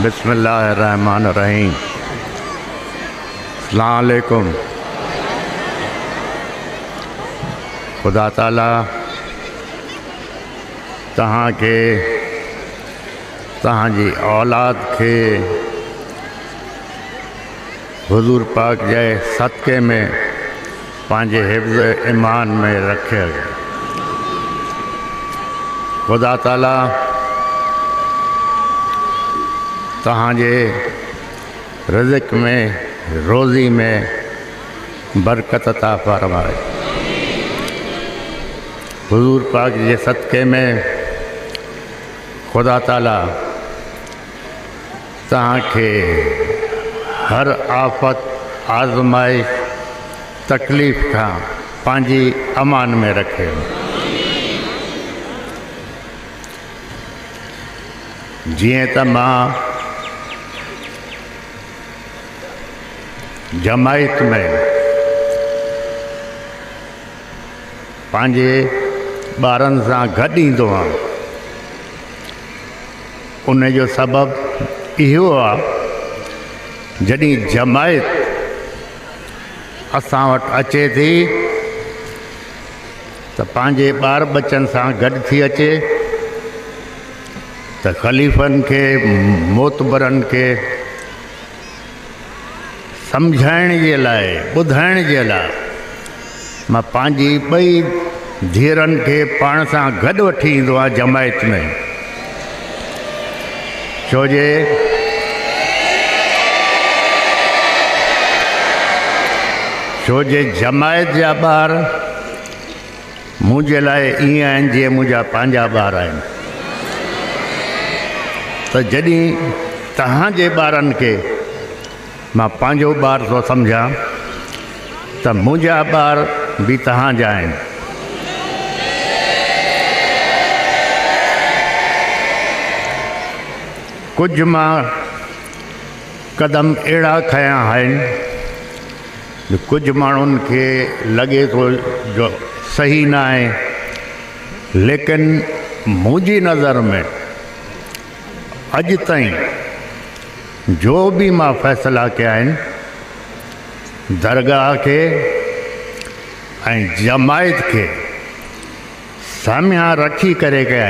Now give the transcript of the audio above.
बिस्मिल्लाहिर्रहमानिर्रहीम। अस्सलाम वालेकुम। खुदा ताला तहांखे तहांजी औलाद के हुजूर पाक जे सदक़े में पंहिंजे हिफ्ज़ ईमान में रखे। खुदा ताला तहांजे रिज़्क़ में रोज़ी में बरकत अता फरमाए। हुजूर पाक जे सदक़े में खुदा ताला तहांखे हर आफ़त आज़माइश तकलीफ़ खां पंहिंजी अमान में रखे। जीअं त मां जमायत में पंहिंजे ॿारनि सां गॾु ईंदो आहियां, उन जो सबबु इहो आहे जॾहिं जमायत असां वटि अचे थी त पंहिंजे ॿार बचनि सां गॾु थी अचे त ख़लीफ़नि खे मोतबरनि खे सम्झाइण जे लाइ ॿुधाइण जे लाइ मां पंहिंजी ॿई धीअरनि खे पाण सां गॾु वठी ईंदो आहियां जमायत में। छो जे जमायत जा ॿार मुंहिंजे लाइ ईअं आहिनि जीअं मुंहिंजा पंहिंजा ॿार आहिनि। त जॾहिं तव्हांजे ॿारनि खे मां पंहिंजो ॿार थो सम्झां त मुंहिंजा ॿार बि तव्हांजा आहिनि। कुझु मां क़दम अहिड़ा खयां आहिनि कुझु माण्हुनि खे लॻे थो जो सही न आहे, लेकिन मुंहिंजी नज़र में अॼु ताईं जो बि मां फ़ैसिला कया आहिनि दरगाह खे ऐं जमायत खे साम्हूं रखी करे कया आहिनि।